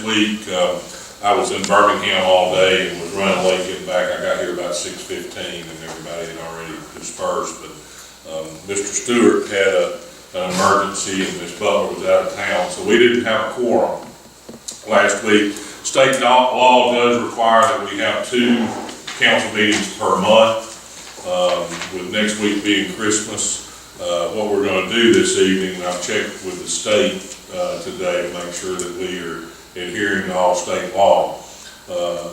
week, I was in Birmingham all day and was running late getting back. I got here about 6:15 and everybody had already dispersed, but Mr. Stewart had an emergency and Ms. Butler was out of town, so we didn't have a quorum last week. State law does require that we have 2 council meetings per month. With next week being Christmas, what we're going to do this evening, and I've checked with the state today to make sure that we are adhering to all state law.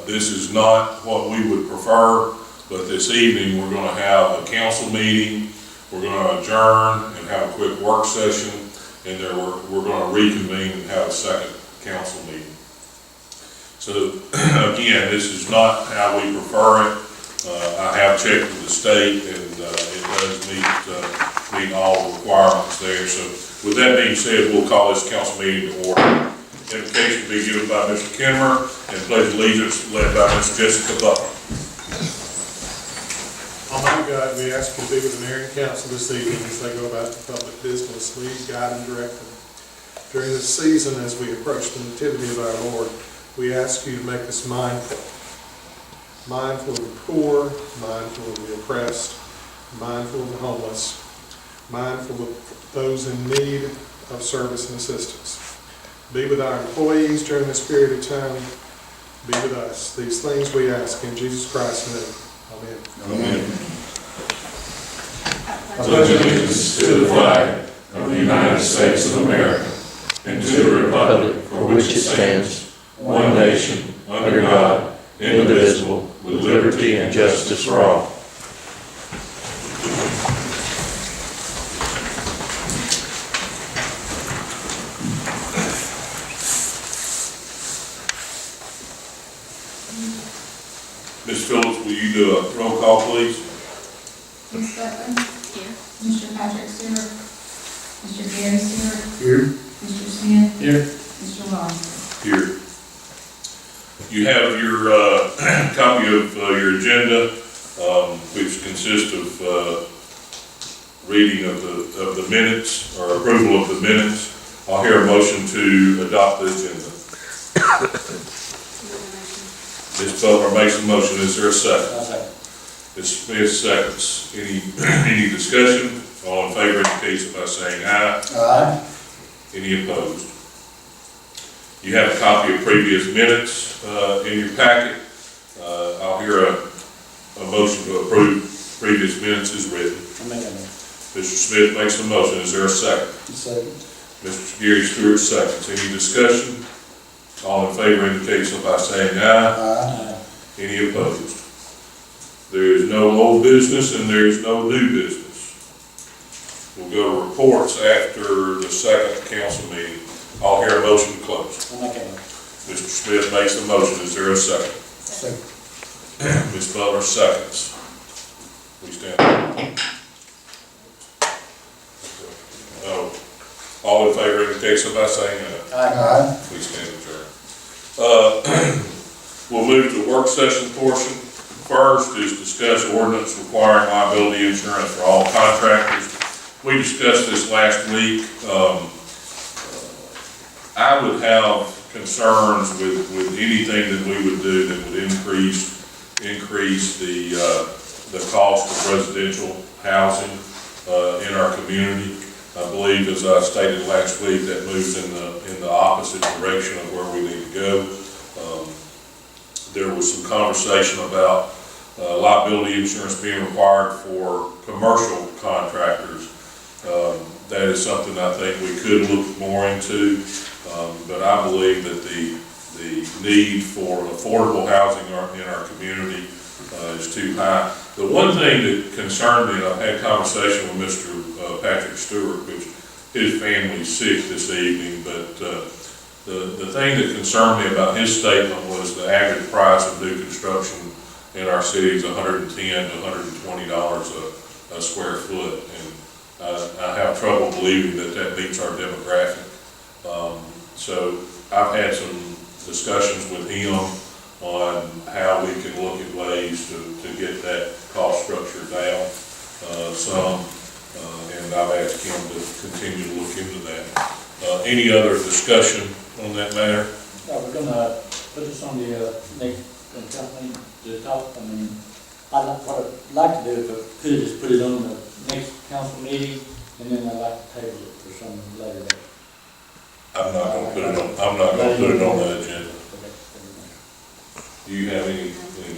This is not what we would prefer, but this evening we're going to have a council meeting. We're going to adjourn and have a quick work session, and then we're going to reconvene and have a second council meeting. So again, this is not how we prefer it. I have checked with the state, and it does meet all the requirements there. So with that being said, we'll call this council meeting to order. Invocation will be given by Mr. Kimmer, and pledge allegiance led by Ms. Jessica Butler. Almighty God, we ask you to be with the mayor and council this evening as they go about the public business. Lead, guide, and direct them. During this season, as we approach the nativity of our Lord, we ask you to make us mindful. Mindful of the poor, mindful of the oppressed, mindful of the homeless, mindful of those in need of service and assistance. Be with our employees during this period of time. Be with us. These things we ask in Jesus Christ's name. Amen. Amen. I pledge allegiance to the flag of the United States of America and to the republic for which it stands, one nation, under God, indivisible, with liberty and justice for all. Ms. Phillips, will you do a roll call, please? Ms. Butler? Here. Mr. Patrick Stewart? Mr. Gary Stewart? Here. Mr. Smith? Here. Mr. Lawson? Here. You have your copy of your agenda, which consists of reading of the minutes, or approval of the minutes. I'll hear a motion to adopt the agenda. Ms. Butler makes a motion. Is there a second? Ms. Smith seconds. Any discussion? All in favor indicates by saying aye. Aye. Any opposed? You have a copy of previous minutes in your packet. I'll hear a motion to approve previous minutes as written. I'll make a motion. Mr. Smith makes a motion. Is there a second? Second. Mr. Gary Stewart seconds. Any discussion? All in favor indicates by saying aye. Aye. Any opposed? There is no old business and there is no new business. We'll go to reports after the second council meeting. I'll hear a motion to close. I'll make a motion. Mr. Smith makes a motion. Is there a second? Second. Ms. Butler seconds. We stand. All in favor indicates by saying aye. Aye. Please stand adjourned. We'll move to the work session portion. First is discuss ordinance requiring liability insurance for all contractors. We discussed this last week. I would have concerns with anything that we would do that would increase the cost of residential housing in our community. I believe, as I stated last week, that moves in the opposite direction of where we need to go. There was some conversation about liability insurance being required for commercial contractors. That is something I think we could look more into, but I believe that the need for affordable housing in our community is too high. The one thing that concerned me, and I've had conversation with Mr. Patrick Stewart, which his family's sick this evening, but the thing that concerned me about his statement was the average price of new construction in our city is $110 to $120 a square foot, and I have trouble believing that meets our demographic. So I've had some discussions with him on how we can look at ways to get that cost structure down some, and I've asked him to continue to look into that. Any other discussion on that matter? We're going put this on the, next company to talk, I mean, what I'd like to do, if I could, is put it on the next council meeting, and then I'd like to table it for some later date. I'm not gonna put it on the agenda. Do you have any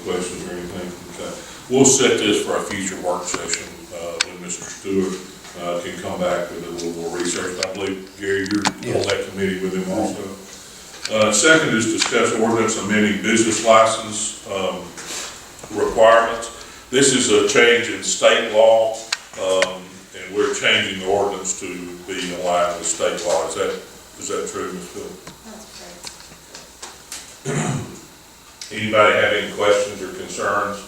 questions or anything? Okay. We'll set this for a future work session, when Mr. Stewart, can come back with a little more research. I believe, Gary, you're on that committee with him also. Second is discuss ordinance amending business license, requirements. This is a change in state law, and we're changing the ordinance to be in line with state law. Is that true, Ms. Phil? That's correct. Anybody have any questions or concerns?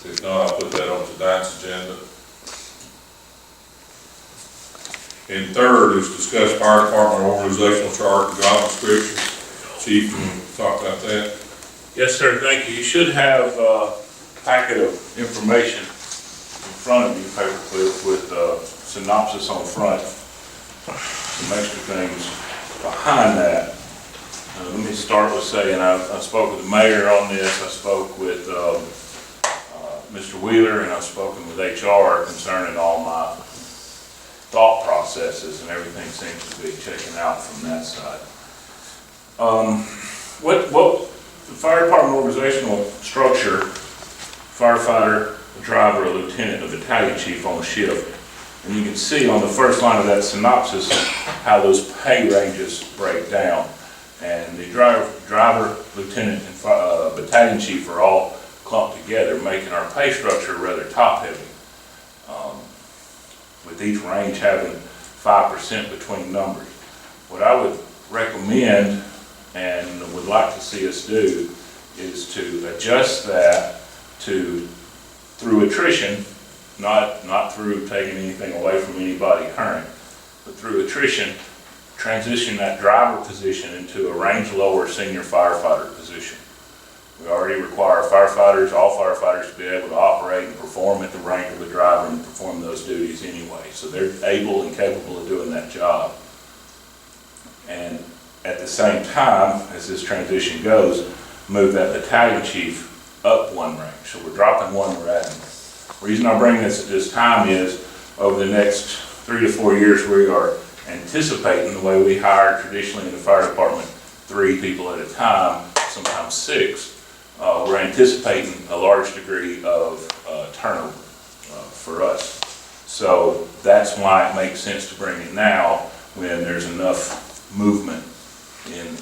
If not, I'll put that on tonight's agenda. And third is discuss fire department organizational chart and job description. Chief, you want to talk about that? Yes, sir, thank you. You should have a packet of information in front of you, paperclip, with synopsis on the front, some extra things behind that. Let me start with saying I spoke with the mayor on this. I spoke with Mr. Wheeler, and I've spoken with HR concerning all my thought processes, and everything seems to be checking out from that side. What the fire department organizational structure: firefighter, a driver, a lieutenant, a battalion chief on shift. And you can see on the first line of that synopsis how those pay ranges break down. And the driver, lieutenant, and battalion chief are all clumped together, making our pay structure rather top-heavy, with each range having 5% between numbers. What I would recommend and would like to see us do is to adjust that through attrition, not through taking anything away from anybody current, but through attrition, transition that driver position into a range lower senior firefighter position. We already require all firefighters to be able to operate and perform at the rank of a driver and perform those duties anyway. So they're able and capable of doing that job. And at the same time, as this transition goes, move that battalion chief up one rank. So we're dropping one, we're adding. The reason I bring this at this time is over the next 3 to 4 years, we are anticipating, the way we hire traditionally in the fire department, 3 people at a time, sometimes 6. We're anticipating a large degree of turnover for us. So that's why it makes sense to bring it now, when there's enough movement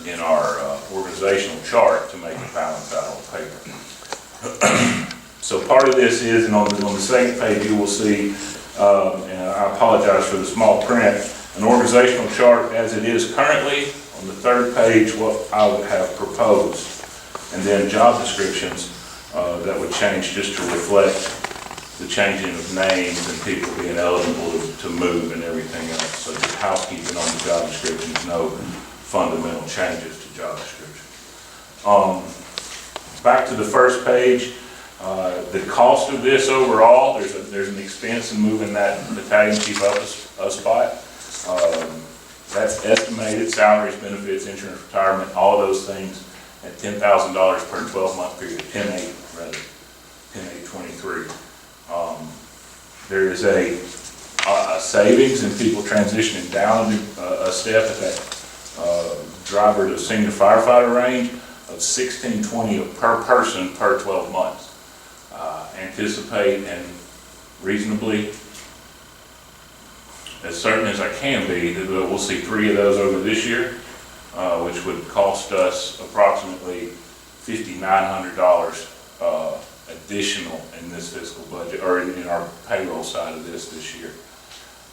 in our organizational chart to make it balance out on paper. So part of this is, and on the second page you will see, and I apologize for the small print, an organizational chart as it is currently. On the third page, what I would have proposed, and then job descriptions that would change just to reflect the changing of names and people being eligible to move and everything else. So just housekeeping on the job descriptions, no fundamental changes to job description. Back to the first page, the cost of this overall, there's an expense in moving that battalion chief up a spot. That's estimated, salaries, benefits, insurance, retirement, all of those things at $10,000 per 12-month period, 10/8/23. There is a savings in people transitioning down a step at that driver to senior firefighter range of $1,620 per person per 12 months. Anticipate and reasonably, as certain as I can be, that we'll see 3 of those over this year, which would cost us approximately $5,900 additional in this fiscal budget, or in our payroll side of this year.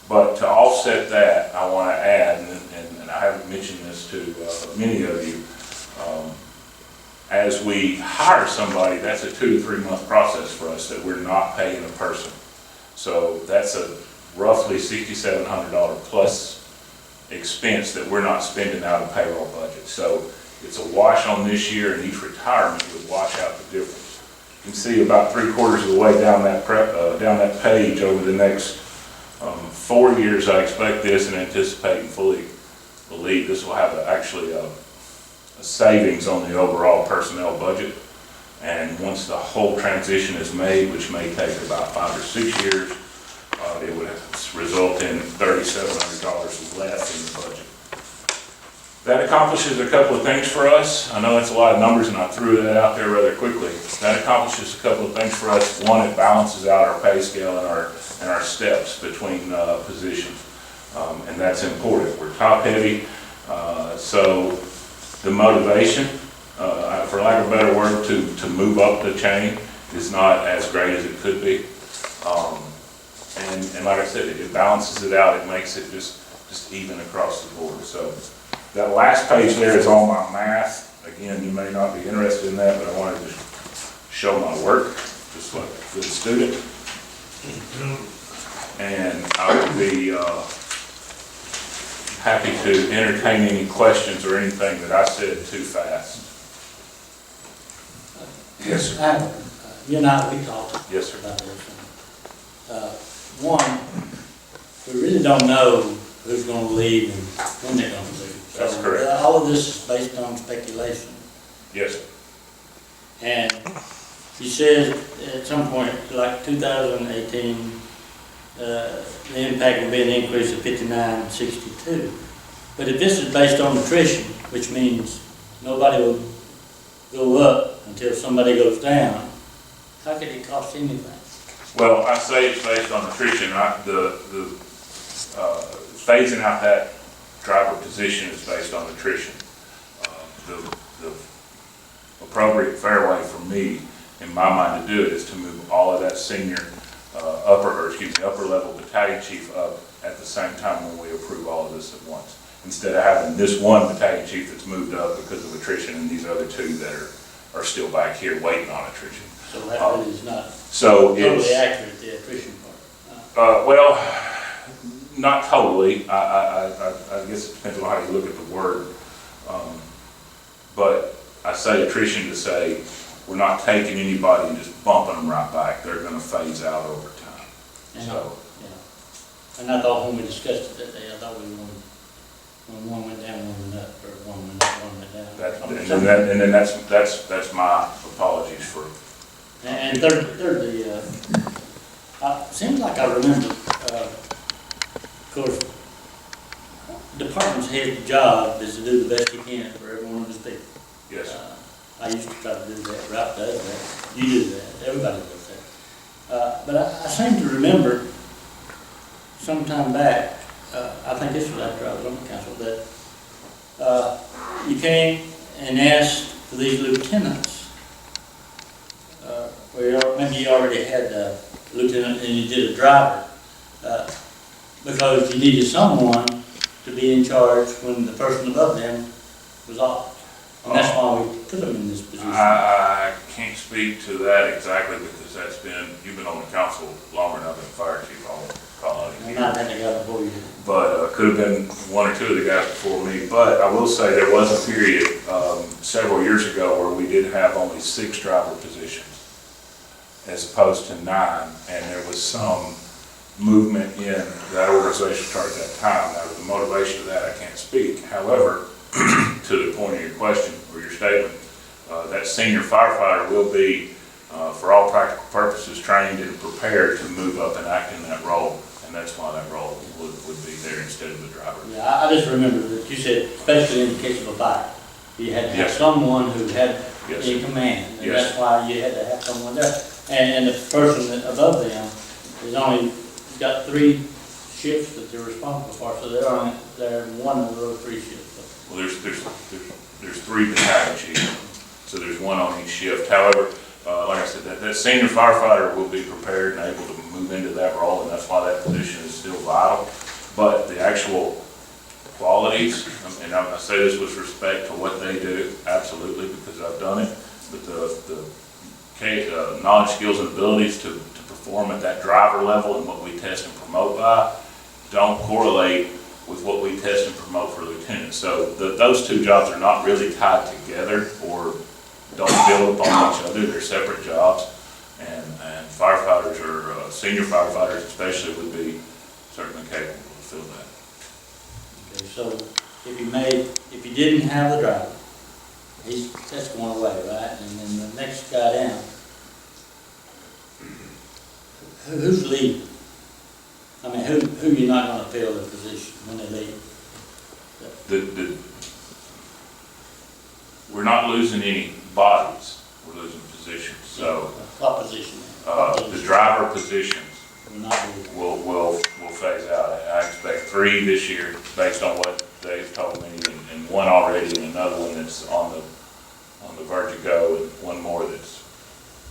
But to offset that, I want to add, and I haven't mentioned this to many of you, as we hire somebody, that's a 2 to 3 month process for us that we're not paying a person. So that's a roughly $6,700 plus expense that we're not spending out of payroll budget. So it's a wash on this year, and each retirement would wash out the difference. You can see about 3/4 of the way down that page over the next 4 years. I expect this and anticipate and fully believe this will have actually a savings on the overall personnel budget. And once the whole transition is made, which may take about 5 or 6 years, it would result in $3,700 less in the budget. That accomplishes a couple of things for us. I know that's a lot of numbers and I threw that out there rather quickly. That accomplishes a couple of things for us. One, it balances out our pay scale and our steps between positions. And that's important. We're top heavy, so the motivation, for lack of a better word, to move up the chain is not as great as it could be. And like I said, it balances it out. It makes it just even across the board. So that last page there is all my math. Again, you may not be interested in that, but I wanted to show my work, just like a good student. And I would be happy to entertain any questions or anything that I said too fast. Yes, sir. You and I, we talked Yes, sir. about this. One, we really don't know who's going to leave and when they're going to leave. That's So, correct. all of this is based on speculation. Yes, sir. And you said at some point, like 2018, the impact will be an increase of 59.62. But if this is based on attrition, which means nobody will go up until somebody goes down, how could it cost anything? Well, I say it's based on attrition. Phasing out that driver position is based on attrition. The appropriate fair way for me, in my mind, to do it is to move all of that senior upper level battalion chief up at the same time when we approve all of this at once. Instead of having this one battalion chief that's moved up because of attrition and these other two that are still back here waiting on attrition. So that really is not So totally it's, accurate, the attrition part. well, not totally. I guess it depends on how you look at the word. But I say attrition to say we're not taking anybody and just bumping them right back. They're going to phase out over time. And, So, and I thought when we discussed it that day, I thought we wanted, when one went down, one went up, or one went up, one went down. and then that's my apologies for. And thirdly, seems like I remember, of course, department's head job is to do the best he can for every one of his people. Yes. I used to try to do that, Ralph does that, you do that, everybody does that. But I seem to remember some time back, I think this was after I was on the council, that you came and asked for these lieutenants. Maybe you already had a lieutenant and you did a driver, because you needed someone to be in charge when the person above them was off. And that's why we put them in this position. I can't speak to that exactly because you've been on the council longer than I've been fire chief. And I think I got before you. But could have been one or two of the guys before me. But I will say there was a period several years ago where we did have only 6 driver positions as opposed to 9, and there was some movement in that organization chart at that time. Now, the motivation of that I can't speak. However, to the point of your question or your statement, that senior firefighter will be, for all practical purposes, trained and prepared to move up and act in that role, and that's why that role would be there instead of the driver. Yeah, I just remember that you said, especially in the case of a fire, you had to have Yes. someone who had Yes. in command, and Yes. that's why you had to have someone there. And the person that above them is only got 3 shifts that they're responsible for, so they're in one of those 3 shifts. Well, there's 3 battalion chiefs, so there's 1 on each shift. However, like I said, that senior firefighter will be prepared and able to move into that role, and that's why that position is still vital. But the actual qualities, and I say this with respect to what they do, absolutely, because I've done it, but the knowledge, skills, and abilities to perform at that driver level and what we test and promote by don't correlate with what we test and promote for lieutenants. So those 2 jobs are not really tied together or don't build upon each other. They're separate jobs, and firefighters or senior firefighters especially would be certainly capable to fill that. Okay, so if you didn't have the driver, that's going away, right? And then the next guy down, who's leaving? I mean, who you're not gonna fill the position when they leave? We're not losing any bodies, we're losing positions, so, What position? the driver positions We're not leaving. will phase out. I expect 3 this year, based on what they've told me, and 1 already, and another one that's on the verge of go, and 1 more that's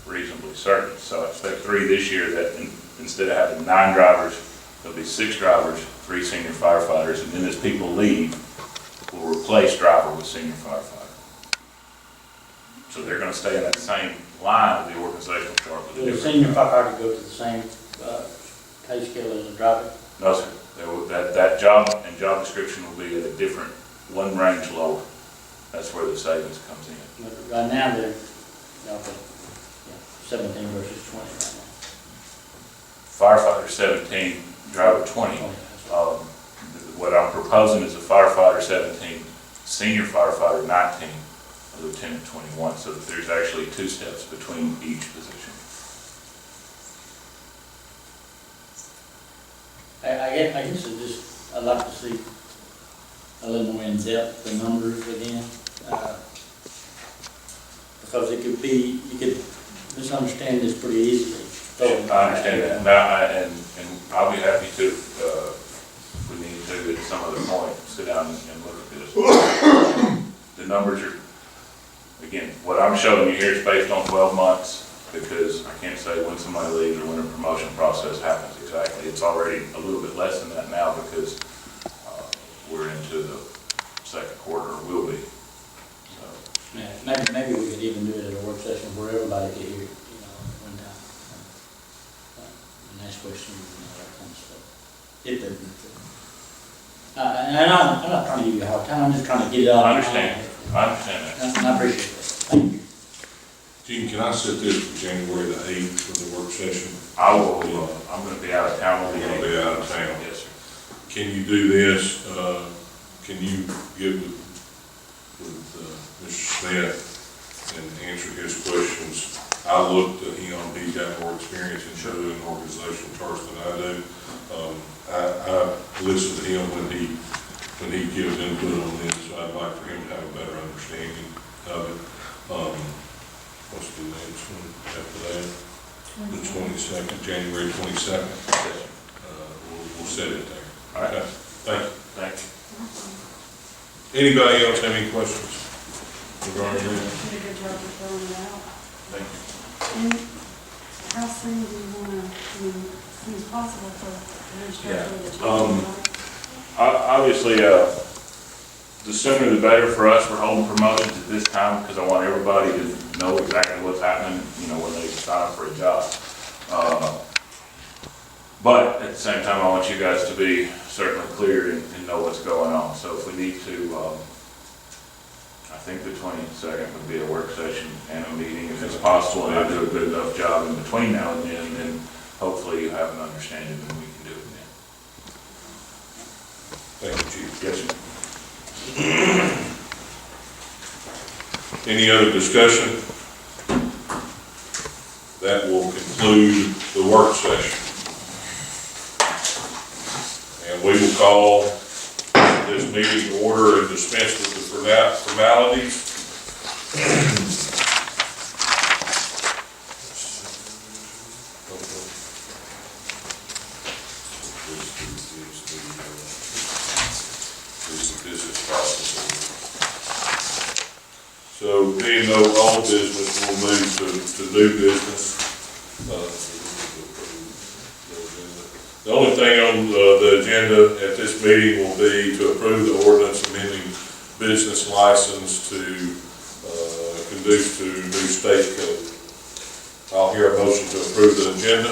reasonably certain. So I expect 3 this year, that instead of having 9 drivers, there'll be 6 drivers, 3 senior firefighters, and then as people leave, we'll replace driver with senior firefighter. So they're gonna stay in that same line of the organizational chart. with a Will the different- senior firefighter go to the same pay scale as a driver? No, sir. That job and job description will be at a different, 1 range lower. That's where the savings comes in. But right now, they're, okay, 17 versus 20 right Firefighter 17, driver 20. now. What I'm proposing is a firefighter 17, senior firefighter 19, a lieutenant 21, so that there's actually 2 steps between each position. I guess I'd like to see a little more in depth, the numbers again. Because it could be, you could misunderstand this pretty easily. I understand that. Now, and I'll be happy to, if we need to, at some other point, sit down and look at this. The numbers are, again, what I'm showing you here is based on 12 months, because I can't say when somebody leaves or when a promotion process happens exactly. It's already a little bit less than that now, because we're into the 2nd quarter, or will be. So, Yeah, maybe we could even do it at a work session where everybody could hear it, you know, at one time. And ask questions and all that kind of stuff. If they, and I'm not trying to give you a hard time, I'm just trying to get it out. I understand that. And I appreciate that. Thank you. Gene, can I set this for January the 8th for the work session? I will, I'm gonna be out of town. We're gonna be out of town. Yes, sir. Can you do this, can you get with Mr. Smith and answer his questions? I looked at him, he's got more experience in doing organizational charts than I do. I listen to him when he gives input on this, so I'd like for him to have a better understanding of it. What's the next one after that? The 22nd, January 22nd. We'll set it there. All right. Okay. Thank you. Thank you. Anybody else have any questions regarding You that? did a good job of filling it out. Thank you. And how soon do you want to, I mean, as soon as possible for the restructuring of the change? Obviously, the sooner the better for us. We're holding promotions at this time because I want everybody to know exactly what's happening, you know, when they sign up for a job. But at the same time, I want you guys to be certainly clear and know what's going on. So if we need to, I think the 22nd would be a work session and a meeting if it's possible, and I do a good enough job in between now and then hopefully you have an understanding and we can do it then. Thank you, Chief. Yes, sir. Any other discussion? That will conclude the work session. And we will call this meeting to order and dispense with the formalities. So being no old business, we'll move to new business. The only thing on the agenda at this meeting will be to approve the ordinance amending business license to conduce to new state code. I'll hear a motion to approve the agenda.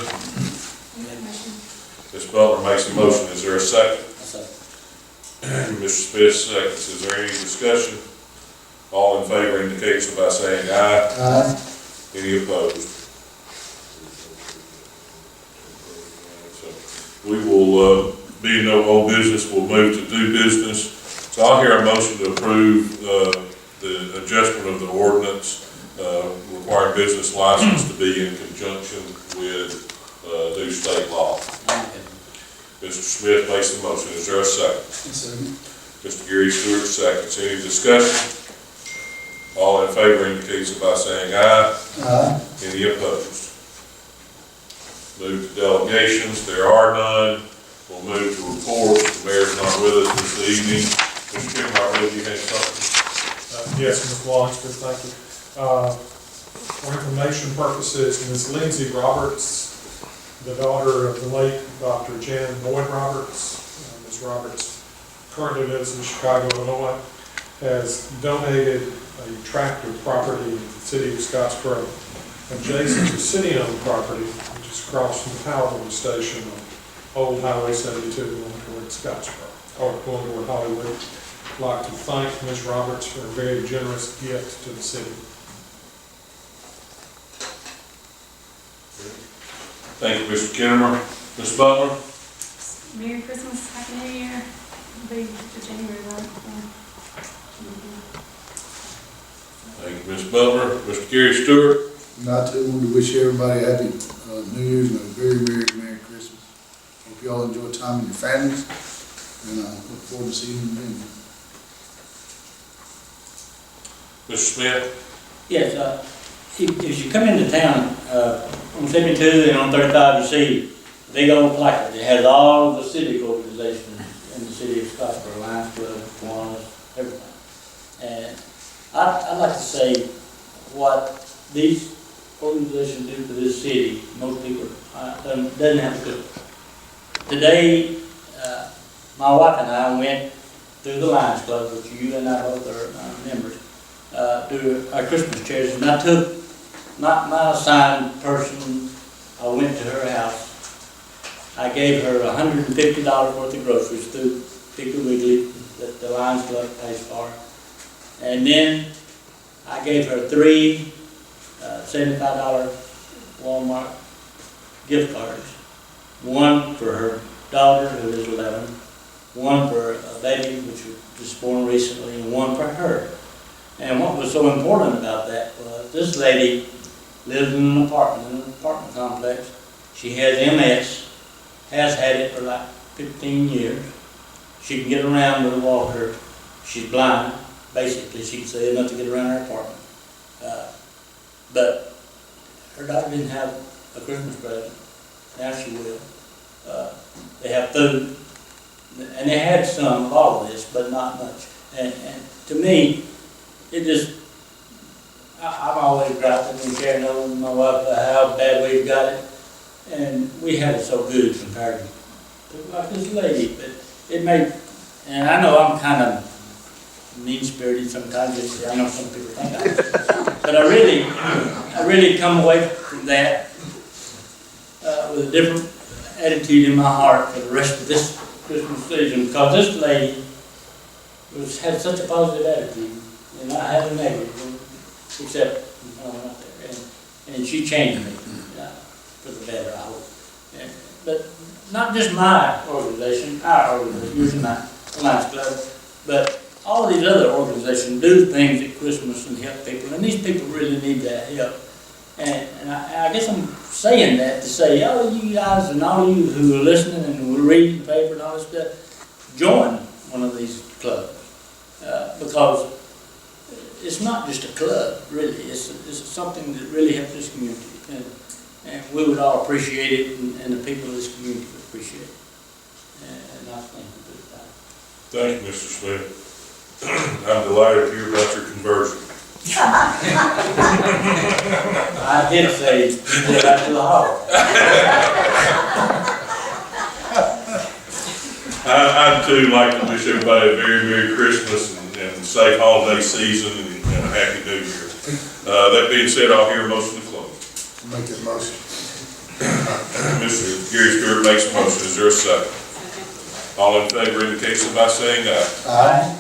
Ms. Butler makes a motion. Is there a second? Mr. Smith seconds. Is there any discussion? All in favor indicate so by saying aye. Aye. Any opposed? So we will, being no old business, we'll move to new business. So I'll hear a motion to approve the the adjustment of the ordinance, requiring business license to be in conjunction with, new state law. Mr. Smith makes the motion. Is there a second? Mr. Gary Stewart seconds. Any discussion? All in favor indicates by saying aye. Aye. Any opposed? Move to delegations. There are none. We'll move to reports. The mayor's not with us this evening. Mr. Kim, I believe you had something. Yes, Ms. Washington, thank you. For information purposes, Ms. Lindsay Roberts, the daughter of the late Dr. Jan Boyd Roberts, Ms. Roberts currently lives in Chicago, Illinois, has donated a tract of property to the city of Scottsboro adjacent to city-owned property, which is across from the power line station on Old Highway 72 going toward Scottsboro, or going toward Hollywood. I'd like to thank Ms. Roberts for a very generous gift to the city. Thank you, Mr. Kinnemer. Ms. Butler? Merry Christmas, Happy New Year. It'll be the January, right? Thank you, Ms. Butler. Mr. Gary Stewart? I too want to wish everybody a happy New Year's and a very Merry Christmas. Hope you all enjoy time with your families, and I look forward to seeing you again. Mr. Smith? Yes, if you come into town, on 72 and on 35, you see a big old placard. It has all the civic organizations in the city of Scottsboro, Lions Club, Kiwanis, everything. And I'd like to say what these organizations do for this city, most people doesn't have to do. Today, my wife and I went through the Lions Club, which you and I both are members, do our Christmas chairs, and I took my assigned person. I went to her house. I gave her $150 worth of groceries through Piggly Wiggly that the Lions Club pays for. And then I gave her 3 $75 Walmart gift cards. One for her daughter, who is 11, one for a baby, which was just born recently, and one for her. And what was so important about that was this lady lives in an apartment complex. She has MS, has had it for like 15 years. She can get around with a walker. She's blind, basically, she can say enough to get around her apartment. But her daughter didn't have a Christmas present. Now she will. They have food, and they had some of all of this, but not much. And to me, it just, I'm always griping and carrying on with my wife about how bad we've got it, and we have it so good compared to like this lady. But it made, and I know I'm kind of mean-spirited sometimes. I know some people think I am, but I really come away from that with a different attitude in my heart for the rest of this Christmas season, because this lady had such a positive attitude, and I had a negative one, except not there. And she changed me for the better, I hope. But not just my organization, our organization, usually my Lions Club, but all these other organizations do things at Christmas and help people, and these people really need that help. And I guess I'm saying that to say, all you guys and all you who are listening and will read the paper and all this stuff, join one of these clubs. Because it's not just a club, really. It's something that really helps this community. And we would all appreciate it, and the people of this community would appreciate it. And I thank you for the time. Thank you, Mr. Smith. I'm delighted to hear about your conversion. I did say, get back to the hall. I'd too like to wish everybody a very Merry Christmas and safe holiday season and a Happy New Year. That being said, I'll hear a motion to close. Make that motion. Mr. Gary Stewart makes a motion. Is there a second? All in favor indicates by saying aye. Aye.